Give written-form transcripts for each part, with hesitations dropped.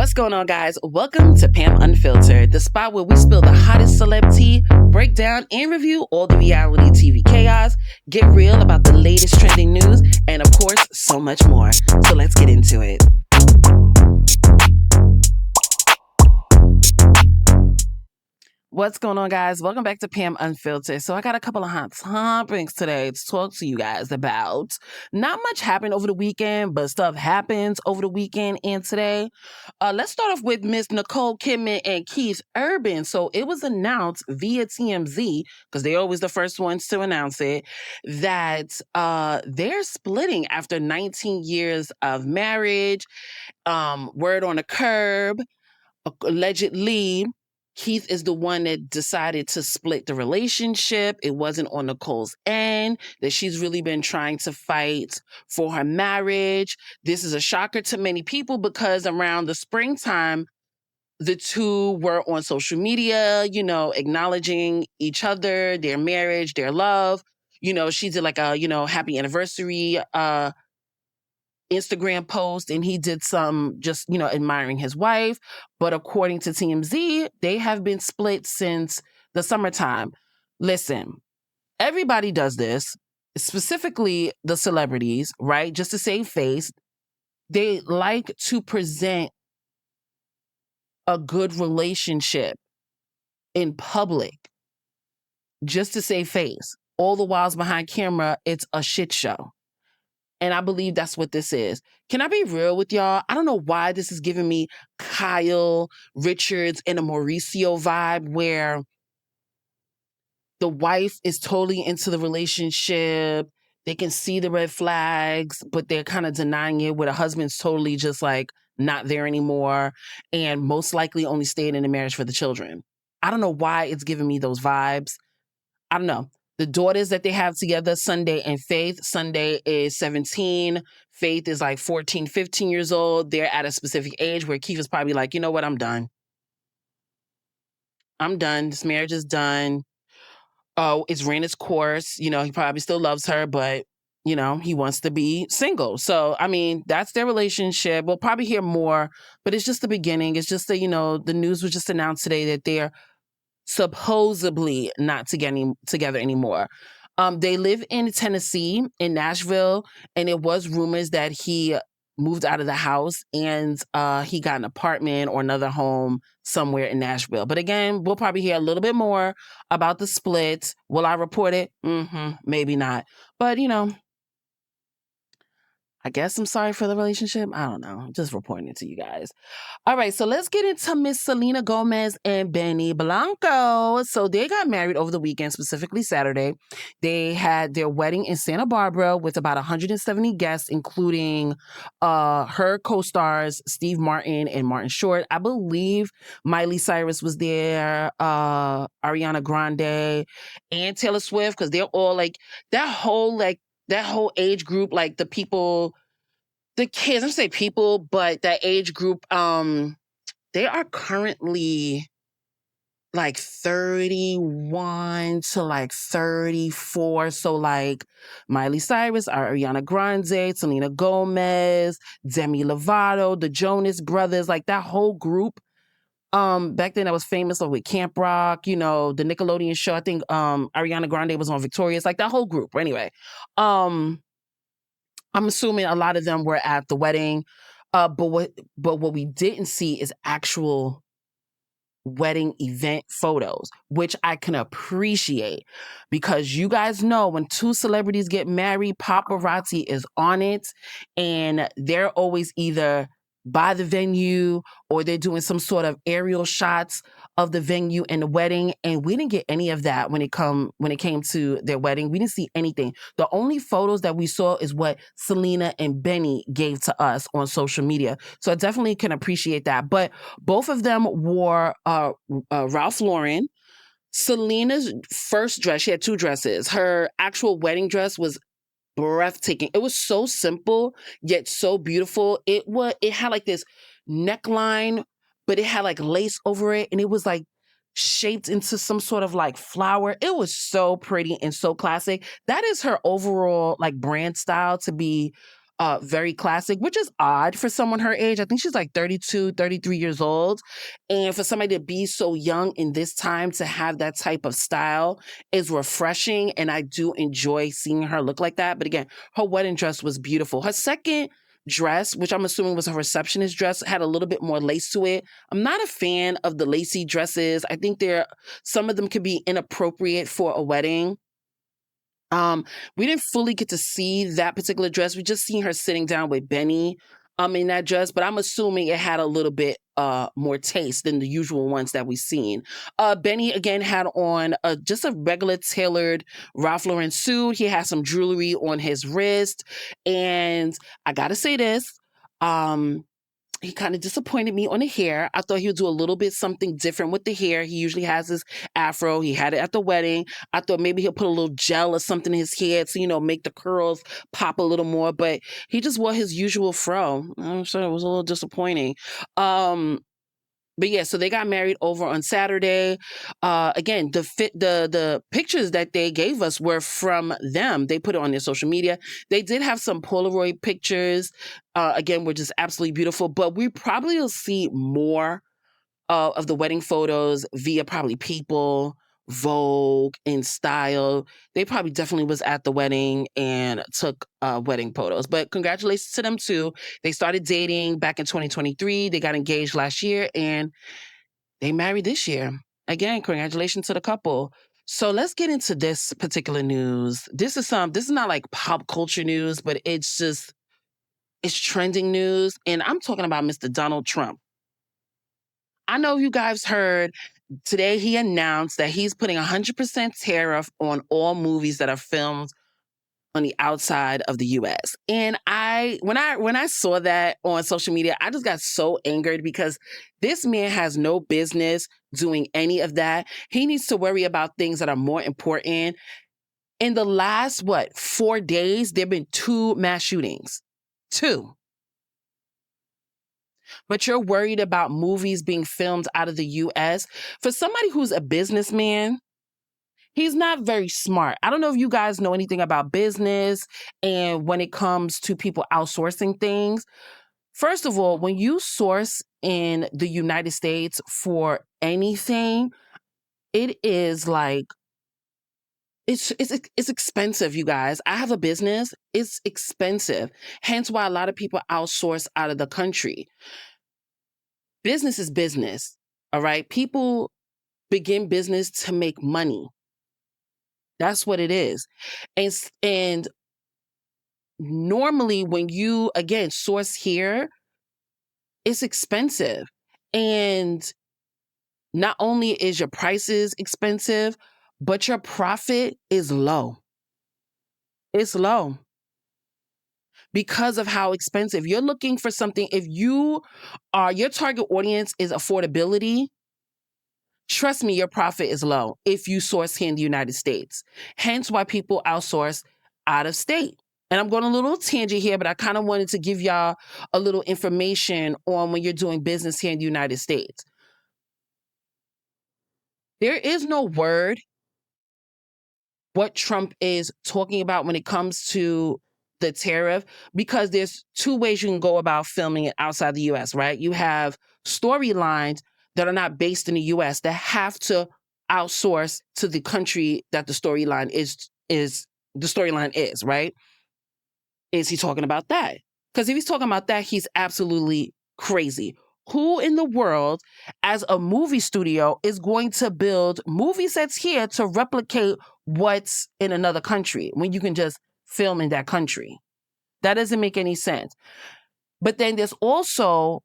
What's going on, guys? Welcome to Pam Unfiltered, the spot where we spill the hottest celeb tea, break down and review all the reality TV chaos, get real about the latest trending news, and of course, so much more. So let's get into it. What's going on, guys? Welcome back to Pam Unfiltered. So I got a couple of hot topics today to talk to you guys about. Not much happened over the weekend, but stuff happens over the weekend and today. Let's start off with Miss Nicole Kidman and Keith Urban. So it was announced via TMZ, because they're always the first ones to announce it, that they're splitting after 19 years of marriage. Word on the curb, allegedly. Keith is the one that decided to split the relationship. It wasn't on Nicole's end, that she's really been trying to fight for her marriage. This is a shocker to many people because around the springtime, the two were on social media, acknowledging each other, their marriage, their love. She did like a, happy anniversary Instagram post, and he did some just, admiring his wife. But according to TMZ, they have been split since the summertime. Listen, everybody does this, specifically the celebrities, right? Just to save face. They like to present a good relationship in public just to save face. All the whiles behind camera, it's a shit show. And I believe that's what this is. Can I be real with y'all? I don't know why this is giving me Kyle Richards and a Mauricio vibe, where the wife is totally into the relationship. They can see the red flags, but they're kind of denying it, where the husband's totally just like not there anymore and most likely only staying in the marriage for the children. I don't know why it's giving me those vibes. I don't know. The daughters that they have together, Sunday and Faith. Sunday is 17. Faith is like 14, 15 years old. They're at a specific age where Keith is probably like, you know what, I'm done. I'm done. This marriage is done. Oh, it's ran its course. He probably still loves her, but, he wants to be single. So, I mean, that's their relationship. We'll probably hear more, but it's just the beginning. It's just that, the news was just announced today that they're supposedly not together anymore. They live in Tennessee, in Nashville, and it was rumors that he moved out of the house and he got an apartment or another home somewhere in Nashville. But again, we'll probably hear a little bit more about the split. Will I report it? Maybe not. But, I guess I'm sorry for the relationship. I don't know. I'm just reporting it to you guys. All right, so let's get into Miss Selena Gomez and Benny Blanco. So they got married over the weekend, specifically Saturday. They had their wedding in Santa Barbara with about 170 guests, including her co-stars, Steve Martin and Martin Short. I believe Miley Cyrus was there, Ariana Grande, and Taylor Swift, because they're all like that whole age group, like the people, the kids, I'm say people, but that age group, they are currently like 31 to like 34. So like Miley Cyrus, Ariana Grande, Selena Gomez, Demi Lovato, the Jonas Brothers, like that whole group. Back then that was famous, like with Camp Rock, the Nickelodeon show. I think Ariana Grande was on Victorious, like that whole group. Anyway, I'm assuming a lot of them were at the wedding. But what we didn't see is actual wedding event photos, which I can appreciate, because you guys know when two celebrities get married, paparazzi is on it, and they're always either by the venue or they're doing some sort of aerial shots of the venue and the wedding. And we didn't get any of that when it came to their wedding. We didn't see anything. The only photos that we saw is what Selena and Benny gave to us on social media. So I definitely can appreciate that. But both of them wore Ralph Lauren. Selena's first dress, she had two dresses. Her actual wedding dress was breathtaking. It was so simple yet so beautiful. It had like this neckline, but it had like lace over it, and it was like shaped into some sort of like flower. It was so pretty and so classic. That is her overall like brand style, to be very classic, which is odd for someone her age. I think she's like 32, 33 years old. And for somebody to be so young in this time to have that type of style is refreshing. And I do enjoy seeing her look like that. But again, her wedding dress was beautiful. Her second dress, which I'm assuming was her receptionist dress, had a little bit more lace to it. I'm not a fan of the lacy dresses. I think some of them could be inappropriate for a wedding. We didn't fully get to see that particular dress. We just seen her sitting down with Benny in that dress, but I'm assuming it had a little bit more taste than the usual ones that we've seen. Benny again had on just a regular tailored Ralph Lauren suit. He had some jewelry on his wrist, and I gotta say this. He kind of disappointed me on the hair. I thought he would do a little bit something different with the hair. He usually has his afro. He had it at the wedding. I thought maybe he'll put a little gel or something in his head to, make the curls pop a little more. But he just wore his usual fro. I'm sure it was a little disappointing. But yeah, so they got married over on Saturday. Again, the pictures that they gave us were from them. They put it on their social media. They did have some Polaroid pictures. Again, were just absolutely beautiful. But we probably will see more of the wedding photos via probably People, Vogue, In Style. They probably definitely was at the wedding and took wedding photos. But congratulations to them too. They started dating back in 2023. They got engaged last year and they married this year. Again, congratulations to the couple. So let's get into this particular news. This is not like pop culture news, but it's trending news. And I'm talking about Mr. Donald Trump. I know you guys heard today he announced that he's putting 100% tariff on all movies that are filmed on the outside of the US. And when I saw that on social media, I just got so angered because this man has no business doing any of that. He needs to worry about things that are more important. In the last 4 days, there've been 2 mass shootings. 2. But you're worried about movies being filmed out of the US. For somebody who's a businessman, he's not very smart. I don't know if you guys know anything about business and when it comes to people outsourcing things. First of all, when you source in the United States for anything, it is like it's expensive, you guys. I have a business. It's expensive. Hence why a lot of people outsource out of the country. Business is business, all right? People begin business to make money. That's what it is. And normally when you, again, source here, it's expensive. And not only is your prices expensive, but your profit is low. It's low because of how expensive. You're looking for something, if your target audience is affordability, trust me, your profit is low if you source here in the United States. Hence why people outsource out of state. And I'm going a little tangent here, but I kind of wanted to give y'all a little information on when you're doing business here in the United States. There is no word what Trump is talking about when it comes to the tariff, because there's 2 ways you can go about filming it outside the US, right? You have storylines that are not based in the US that have to outsource to the country that the storyline is, right? Is he talking about that? Because if he's talking about that, he's absolutely crazy. Who in the world, as a movie studio, is going to build movie sets here to replicate what's in another country when you can just film in that country? That doesn't make any sense. But then there's also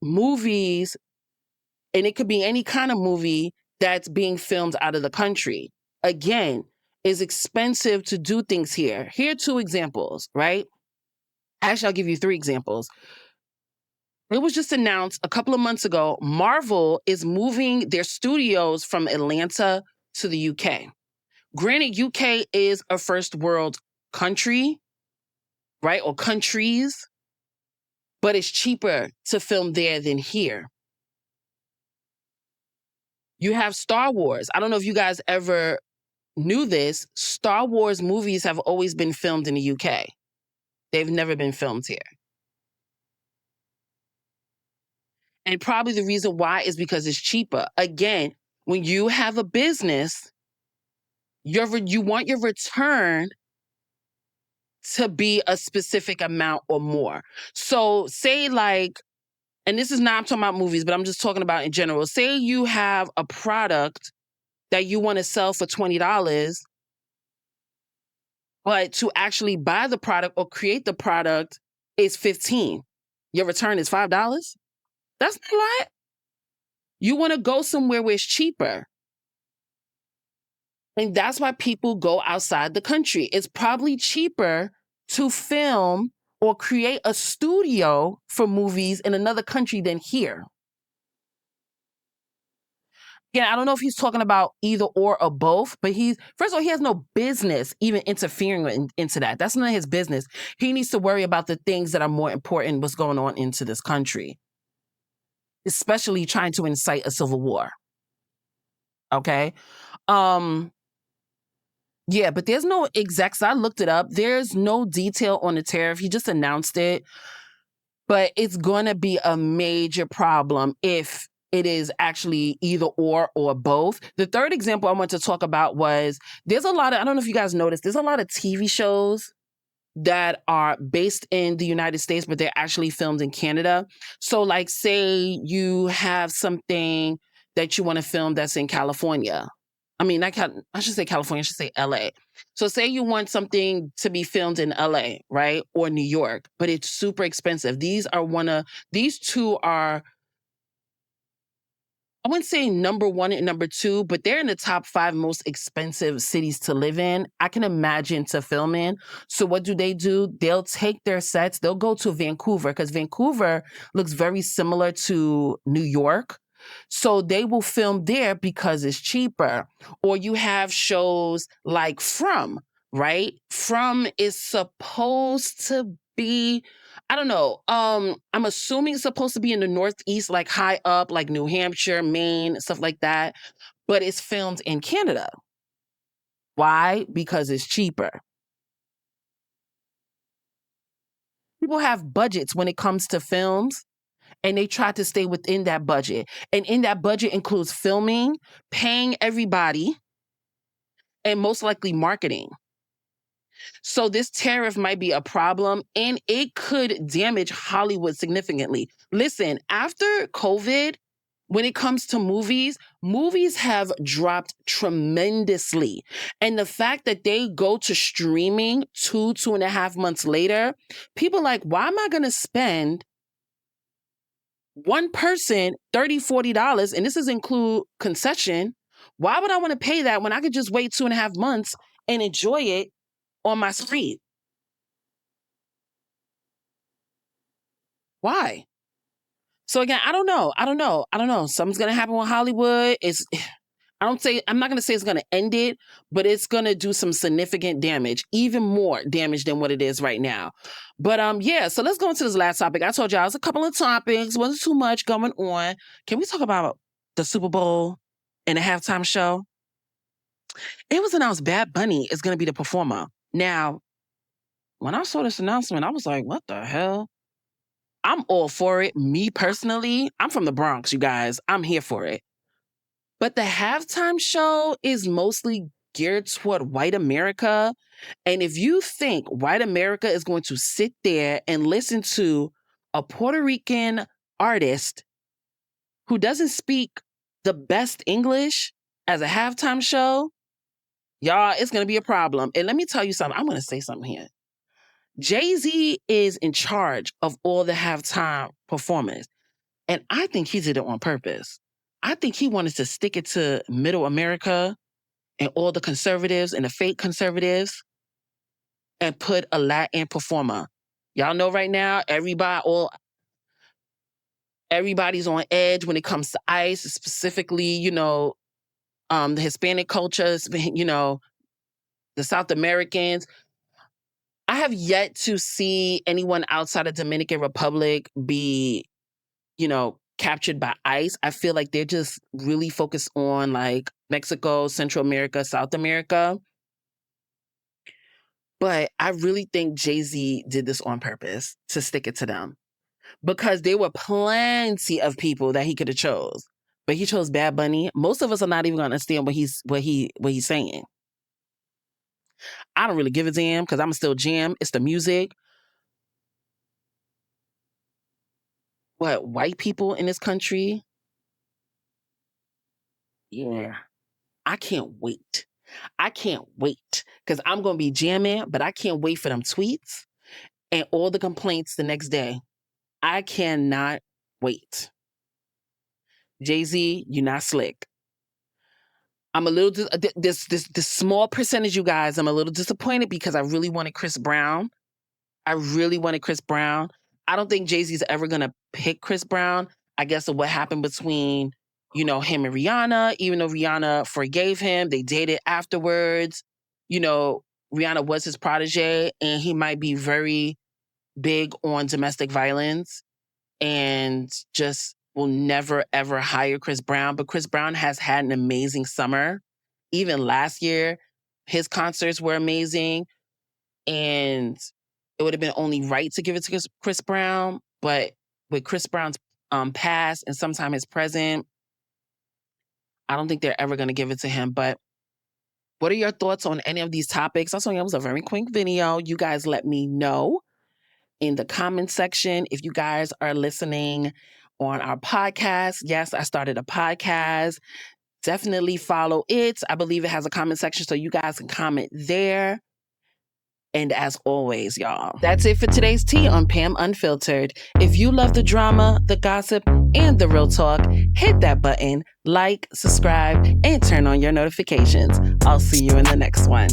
movies, and it could be any kind of movie that's being filmed out of the country. Again, it's expensive to do things here. Here are 2 examples, right? Actually, I'll give you 3 examples. It was just announced a couple of months ago, Marvel is moving their studios from Atlanta to the UK. Granted, UK is a first world country, right? Or countries, but it's cheaper to film there than here. You have Star Wars. I don't know if you guys ever knew this, Star Wars movies have always been filmed in the UK. They've never been filmed here. And probably the reason why is because it's cheaper. Again, when you have a business, you want your return to be a specific amount or more. So say like, and this is not, I'm talking about movies, but I'm just talking about in general. Say you have a product that you want to sell for $20, but to actually buy the product or create the product is $15. Your return is $5. That's not a lot. You want to go somewhere where it's cheaper. And that's why people go outside the country. It's probably cheaper to film or create a studio for movies in another country than here. Again, I don't know if he's talking about either or both, but first of all, he has no business even interfering into that. That's none of his business. He needs to worry about the things that are more important, what's going on into this country, especially trying to incite a civil war. Okay? Yeah, but there's no exacts. I looked it up. There's no detail on the tariff. He just announced it. But it's going to be a major problem if it is actually either or both. The third example I want to talk about was there's a lot of, I don't know if you guys noticed, there's a lot of TV shows that are based in the United States, but they're actually filmed in Canada. So like say you have something that you want to film that's in California. I mean, I should say California, I should say LA. So say you want something to be filmed in LA, right? Or New York, but it's super expensive. These two are, I wouldn't say number one and number two, but they're in the top 5 most expensive cities to live in. I can imagine to film in. So what do? They'll take their sets, they'll go to Vancouver because Vancouver looks very similar to New York. So they will film there because it's cheaper. Or you have shows like From, right? From is supposed to be, I don't know. I'm assuming it's supposed to be in the Northeast, like high up, like New Hampshire, Maine, stuff like that. But it's filmed in Canada. Why? Because it's cheaper. People have budgets when it comes to films, and they try to stay within that budget. And in that budget includes filming, paying everybody, and most likely marketing. So this tariff might be a problem and it could damage Hollywood significantly. Listen, after COVID, when it comes to movies have dropped tremendously. And the fact that they go to streaming 2.5 months later, people are like, why am I going to spend one person $30, $40, and this does include concession? Why would I want to pay that when I could just wait 2.5 months and enjoy it on my screen? Why? So again, I don't know. Something's gonna happen with Hollywood. I'm not gonna say it's gonna end it, but it's gonna do some significant damage, even more damage than what it is right now. But yeah, so let's go into this last topic. I told y'all it's a couple of topics, wasn't too much going on. Can we talk about the Super Bowl and the halftime show? It was announced Bad Bunny is gonna be the performer. Now, when I saw this announcement, I was like, what the hell? I'm all for it. Me personally, I'm from the Bronx, you guys. I'm here for it. But the halftime show is mostly geared toward white America. And if you think white America is going to sit there and listen to a Puerto Rican artist who doesn't speak the best English as a halftime show, y'all, it's going to be a problem. And let me tell you something. I'm going to say something here. Jay-Z is in charge of all the halftime performers. And I think he did it on purpose. I think he wanted to stick it to middle America and all the conservatives and the fake conservatives and put a Latin performer. Y'all know right now, everybody's on edge when it comes to ICE, specifically, the Hispanic cultures, the South Americans. I have yet to see anyone outside of Dominican Republic be, captured by ICE. I feel like they're just really focused on like Mexico, Central America, South America. But I really think Jay-Z did this on purpose to stick it to them, because there were plenty of people that he could have chose, but he chose Bad Bunny. Most of us are not even going to understand what he's saying. I don't really give a damn because I'm still jam. It's the music. What, white people in this country? Yeah. I can't wait. I can't wait because I'm going to be jamming, but I can't wait for them tweets and all the complaints the next day. I cannot wait. Jay-Z, you're not slick. I'm a little, this small percentage, you guys, I'm a little disappointed because I really wanted Chris Brown. I don't think Jay-Z's ever going to pick Chris Brown. I guess of what happened between, him and Rihanna, even though Rihanna forgave him, they dated afterwards. Rihanna was his protege, and he might be very big on domestic violence and just will never, ever hire Chris Brown. But Chris Brown has had an amazing summer. Even last year, his concerts were amazing. And it would have been only right to give it to Chris Brown. But with Chris Brown's past and sometime his present, I don't think they're ever going to give it to him. But what are your thoughts on any of these topics? Also, it was a very quick video. You guys let me know in the comment section if you guys are listening on our podcast. Yes, I started a podcast. Definitely follow it. I believe it has a comment section, so you guys can comment there. And as always, y'all, that's it for today's tea on Pam Unfiltered. If you love the drama, the gossip, and the real talk, hit that button, like, subscribe, and turn on your notifications. I'll see you in the next one.